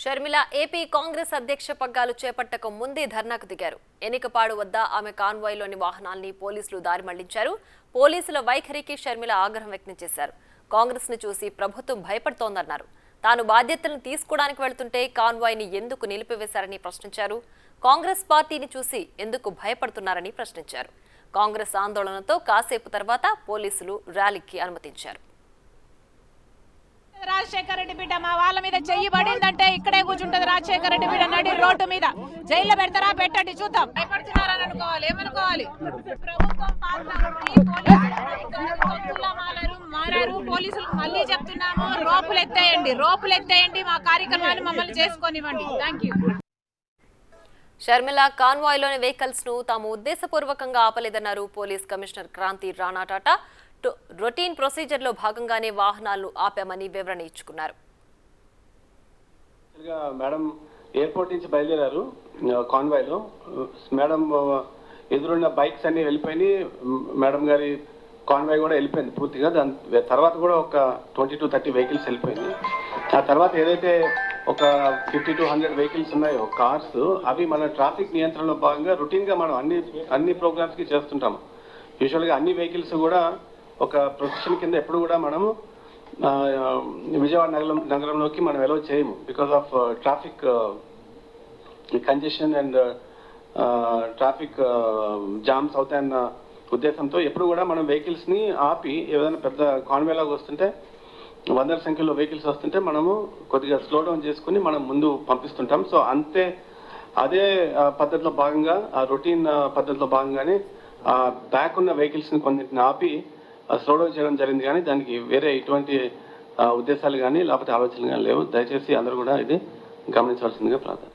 Sharmila AP Congress అధ్యక్ష పగ్గాలు చేపట్టక ముందే ధర్నాకు దిగారు. ఎన్నికపాడు వద్ద ఆమె కాన్వాయ్లోని వాహనాల్ని పోలీసులు దారి మళ్లించారు. పోలీసుల వైఖరికి షర్మిల ఆగ్రహం వ్యక్తం చేశారు. కాంగ్రెస్ ను చూసి ప్రభుత్వం భయపడుతోందన్నారు. తాను బాధ్యతలను తీసుకోవడానికి వెళ్తుంటే కాన్వాయ్ని ఎందుకు నిలిపివేశారని ప్రశ్నించారు. కాంగ్రెస్ పార్టీని చూసి ఎందుకు భయపడుతున్నారని ప్రశ్నించారు. కాంగ్రెస్ ఆందోళనతో కాసేపు తర్వాత పోలీసులు ర్యాలీకి అనుమతించారు. రాజశేఖర రెడ్డి బిడ్డ మా వాళ్ళ మీద చెయ్యి పడిందంటే ఇక్కడే కూర్చుంటది. రాజశేఖర రెడ్డి బిడ్డ నడి రోడ్డు మీద జైల్లో పెడతారా, పెట్టండి చూద్దాం. భయపడుతున్నారని అనుకోవాలి, ఏమనుకోవాలి? ప్రభుత్వం మారారు. పోలీసులకు మళ్ళీ చెప్తున్నాము, రోపులు ఎత్తేయండి, మా కార్యక్రమాలు మమ్మల్ని చేసుకోనివ్వండి. Thank you. షర్మిల కాన్వాయ్లోని వెహికల్స్ ను తాము ఉద్దేశపూర్వకంగా ఆపలేదన్నారు police commissioner Kranti Rana Tata. Routine procedure లో భాగంగానే వాహనాలు ఆపామని వివరణ ఇచ్చుకున్నారు. మేడం ఎయిర్పోర్ట్ నుంచి బయలుదేరారు కాన్వాయ్ లో. మేడం ఎదురున్న బైక్స్ అన్ని వెళ్ళిపోయి మేడం గారి కాన్వాయ్ కూడా వెళ్ళిపోయింది పూర్తిగా. దాని తర్వాత కూడా ఒక 20 to 30 వెహికల్స్ వెళ్ళిపోయింది. ఆ తర్వాత ఏదైతే ఒక 50 to 100 వెహికల్స్ ఉన్నాయో కార్స్, అవి మన ట్రాఫిక్ నియంత్రణలో భాగంగా రొటీన్ గా మనం అన్ని ప్రోగ్రామ్స్ కి చేస్తుంటాము. యూజువల్ గా అన్ని వెహికల్స్ కూడా ఒక ప్రొసెషన్ కింద ఎప్పుడు కూడా మనము విజయవాడ నగరంలోకి మనం ఎలో చేయము. Because of traffic congestion and traffic jams అవుతాయన్న ఉద్దేశంతో ఎప్పుడు కూడా మనం వెహికల్స్ ని ఆపి, ఏదైనా పెద్ద కాన్వేలాగా వస్తుంటే వందల సంఖ్యలో వెహికల్స్ వస్తుంటే మనము కొద్దిగా స్లో డౌన్ చేసుకుని మనం ముందు పంపిస్తుంటాం. సో అదే పద్ధతిలో భాగంగా, ఆ రొటీన్ పద్ధతిలో భాగంగానే బ్యాక్ ఉన్న వెహికల్స్ ని కొన్నింటిని ఆపి స్లో డౌన్ చేయడం జరిగింది. కానీ దానికి వేరే ఎటువంటి ఉద్దేశాలు కానీ లేకపోతే ఆలోచనలు కానీ లేవు. దయచేసి అందరూ కూడా ఇది గమనించవలసిందిగా ప్రార్థన.